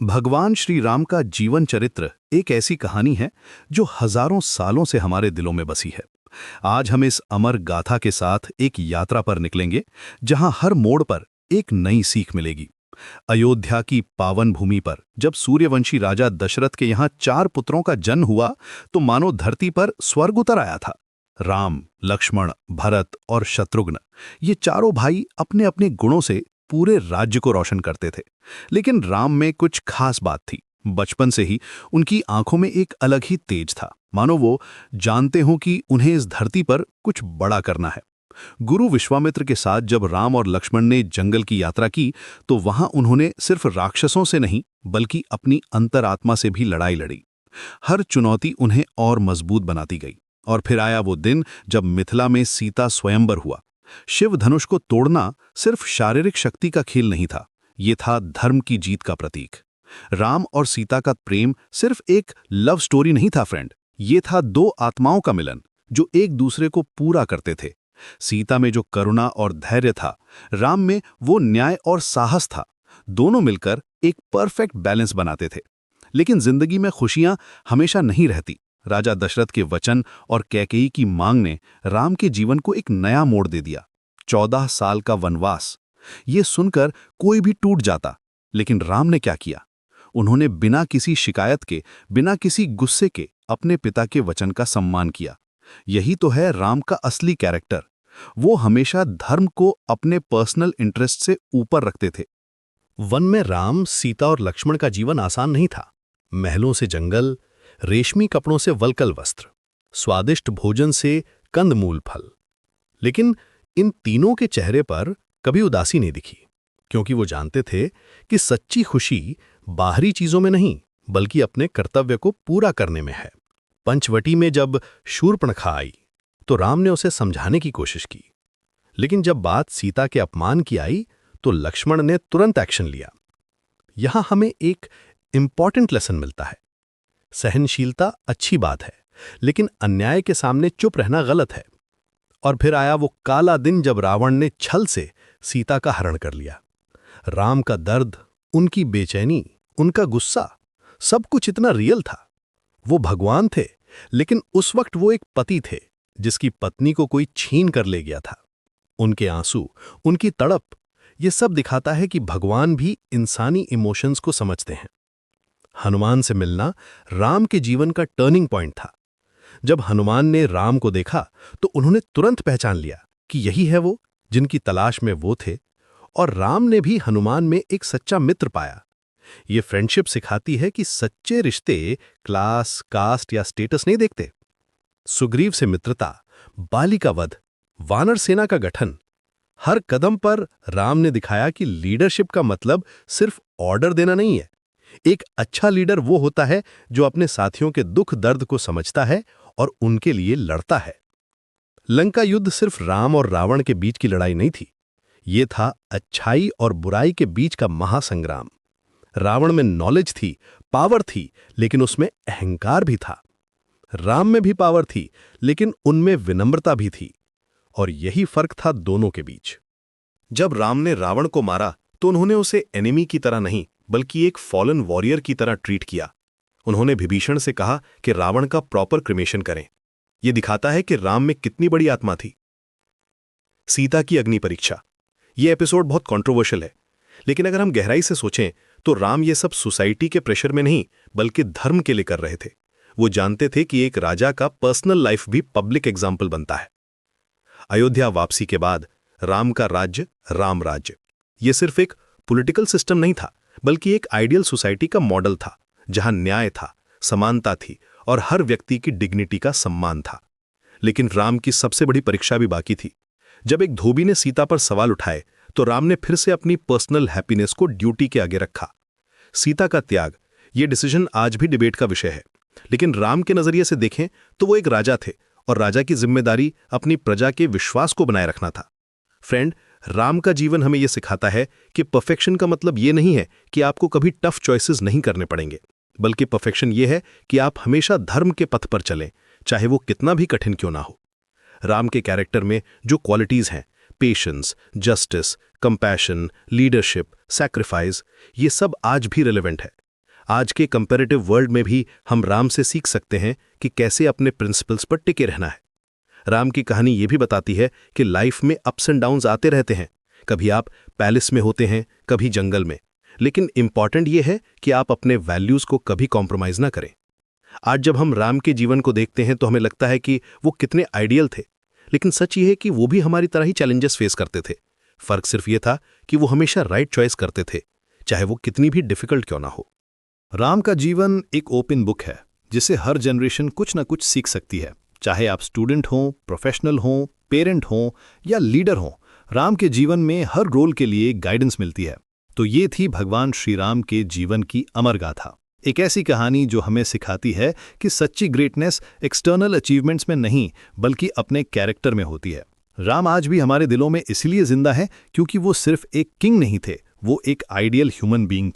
भगवान श्री राम का जीवन चरित्र एक ऐसी कहानी है जो हजारों सालों से हमारे दिलों में बसी है। आज हम इस अमर गाथा के साथ एक यात्रा पर निकलेंगे जहां हर मोड़ पर एक नई सीख मिलेगी। अयोध्या की पावन भूमि पर जब सूर्यवंशी राजा दशरथ के यहां 4 पुत्रों का जन्म हुआ तो मानो धरती पर स्वर्ग उतर आया था। राम, लक्ष्मण, भरत और शत्रुघ्न, ये चारों भाई अपने अपने गुणों से पूरे राज्य को रोशन करते थे। लेकिन राम में कुछ खास बात थी। बचपन से ही उनकी आंखों में एक अलग ही तेज था, मानो वो जानते हों कि उन्हें इस धरती पर कुछ बड़ा करना है। गुरु विश्वामित्र के साथ जब राम और लक्ष्मण ने जंगल की यात्रा की तो वहां उन्होंने सिर्फ राक्षसों से नहीं बल्कि अपनी अंतरात्मा से भी लड़ाई लड़ी। हर चुनौती उन्हें और मजबूत बनाती गई। और फिर आया वो दिन जब मिथिला में सीता स्वयंवर हुआ। शिव धनुष को तोड़ना सिर्फ शारीरिक शक्ति का खेल नहीं था, ये था धर्म की जीत का प्रतीक। राम और सीता का प्रेम सिर्फ एक लव स्टोरी नहीं था फ्रेंड, ये था 2 आत्माओं का मिलन जो एक दूसरे को पूरा करते थे। सीता में जो करुणा और धैर्य था, राम में वो न्याय और साहस था। दोनों मिलकर एक परफेक्ट बैलेंस बनाते थे। लेकिन जिंदगी में खुशियां हमेशा नहीं रहती। राजा दशरथ के वचन और कैकेयी की मांग ने राम के जीवन को एक नया मोड़ दे दिया। 14 साल का वनवास, ये सुनकर कोई भी टूट जाता। लेकिन राम ने क्या किया? उन्होंने बिना किसी शिकायत के, बिना किसी गुस्से के अपने पिता के वचन का सम्मान किया। यही तो है राम का असली कैरेक्टर। वो हमेशा धर्म को अपने पर्सनल इंटरेस्ट से ऊपर रखते थे। वन में राम, सीता और लक्ष्मण का जीवन आसान नहीं था। महलों से जंगल, रेशमी कपड़ों से वल्कल वस्त्र, स्वादिष्ट भोजन से कंदमूल फल। लेकिन इन तीनों के चेहरे पर कभी उदासी नहीं दिखी, क्योंकि वो जानते थे कि सच्ची खुशी बाहरी चीजों में नहीं बल्कि अपने कर्तव्य को पूरा करने में है। पंचवटी में जब शूर्पणखा आई तो राम ने उसे समझाने की कोशिश की, लेकिन जब बात सीता के अपमान की आई तो लक्ष्मण ने तुरंत एक्शन लिया। यहां हमें एक इंपॉर्टेंट लेसन मिलता है। सहनशीलता अच्छी बात है, लेकिन अन्याय के सामने चुप रहना गलत है। और फिर आया वो काला दिन जब रावण ने छल से सीता का हरण कर लिया। राम का दर्द, उनकी बेचैनी, उनका गुस्सा, सब कुछ इतना रियल था। वो भगवान थे, लेकिन उस वक्त वो एक पति थे जिसकी पत्नी को कोई छीन कर ले गया था। उनके आंसू, उनकी तड़प, ये सब दिखाता है कि भगवान भी इंसानी इमोशंस को समझते हैं। हनुमान से मिलना राम के जीवन का टर्निंग पॉइंट था। जब हनुमान ने राम को देखा तो उन्होंने तुरंत पहचान लिया कि यही है वो जिनकी तलाश में वो थे। और राम ने भी हनुमान में एक सच्चा मित्र पाया। ये फ्रेंडशिप सिखाती है कि सच्चे रिश्ते क्लास, कास्ट या स्टेटस नहीं देखते। सुग्रीव से मित्रता, बाली का वध, वानर सेना का गठन, हर कदम पर राम ने दिखाया कि लीडरशिप का मतलब सिर्फ ऑर्डर देना नहीं है। एक अच्छा लीडर वो होता है जो अपने साथियों के दुख दर्द को समझता है और उनके लिए लड़ता है। लंका युद्ध सिर्फ राम और रावण के बीच की लड़ाई नहीं थी, ये था अच्छाई और बुराई के बीच का महासंग्राम। रावण में नॉलेज थी, पावर थी, लेकिन उसमें अहंकार भी था। राम में भी पावर थी, लेकिन उनमें विनम्रता भी थी। और यही फर्क था दोनों के बीच। जब राम ने रावण को मारा तो उन्होंने उसे एनिमी की तरह नहीं बल्कि एक फॉलन वॉरियर की तरह ट्रीट किया। उन्होंने विभीषण से कहा कि रावण का प्रॉपर क्रिमेशन करें। यह दिखाता है कि राम में कितनी बड़ी आत्मा थी। सीता की अग्नि परीक्षा, यह एपिसोड बहुत कंट्रोवर्शियल है, लेकिन अगर हम गहराई से सोचें तो राम ये सब सोसाइटी के प्रेशर में नहीं बल्कि धर्म के लिए कर रहे थे। वो जानते थे कि एक राजा का पर्सनल लाइफ भी पब्लिक एग्जाम्पल बनता है। अयोध्या वापसी के बाद राम का राज्य, राम राज्य, यह सिर्फ एक पॉलिटिकल सिस्टम नहीं था बल्कि एक आइडियल सोसाइटी का मॉडल था, जहां न्याय था, समानता थी और हर व्यक्ति की डिग्निटी का सम्मान था। लेकिन राम की सबसे बड़ी परीक्षा भी बाकी थी। जब एक धोबी ने सीता पर सवाल उठाए तो राम ने फिर से अपनी पर्सनल हैप्पीनेस को ड्यूटी के आगे रखा। सीता का त्याग, ये डिसीजन आज भी डिबेट का विषय है, लेकिन राम के नजरिए से देखें तो वो एक राजा थे और राजा की जिम्मेदारी अपनी प्रजा के विश्वास को बनाए रखना था। फ्रेंड, राम का जीवन हमें यह सिखाता है कि परफेक्शन का मतलब यह नहीं है कि आपको कभी टफ चॉइसेस नहीं करने पड़ेंगे, बल्कि परफेक्शन यह है कि आप हमेशा धर्म के पथ पर चलें, चाहे वो कितना भी कठिन क्यों ना हो। राम के कैरेक्टर में जो क्वालिटीज हैं, patience, justice, compassion, leadership, sacrifice, ये सब आज भी रिलेवेंट है। आज के कंपैरेटिव वर्ल्ड में भी हम राम से सीख सकते हैं कि कैसे अपने प्रिंसिपल्स पर टिके रहना है। राम की कहानी ये भी बताती है कि लाइफ में अप्स एंड डाउन्स आते रहते हैं। कभी आप पैलेस में होते हैं, कभी जंगल में, लेकिन इंपॉर्टेंट ये है कि आप अपने वैल्यूज को कभी कॉम्प्रोमाइज ना करें। आज जब हम राम के जीवन को देखते हैं तो हमें लगता है कि वो कितने आइडियल थे, लेकिन सच ये है कि वो भी हमारी तरह ही चैलेंजेस फेस करते थे। फर्क सिर्फ ये था कि वो हमेशा राइट चॉइस करते थे, चाहे वो कितनी भी डिफिकल्ट क्यों ना हो। राम का जीवन एक ओपन बुक है जिसे हर जनरेशन कुछ ना कुछ सीख सकती है। चाहे आप स्टूडेंट हों, प्रोफेशनल हों, पेरेंट हों या लीडर हों, राम के जीवन में हर रोल के लिए गाइडेंस मिलती है। तो ये थी भगवान श्री राम के जीवन की अमर गाथा, एक ऐसी कहानी जो हमें सिखाती है कि सच्ची ग्रेटनेस एक्सटर्नल अचीवमेंट्स में नहीं बल्कि अपने कैरेक्टर में होती है। राम आज भी हमारे दिलों में इसलिए जिंदा है क्योंकि वो सिर्फ एक किंग नहीं थे, वो एक आइडियल ह्यूमन बीइंग थे।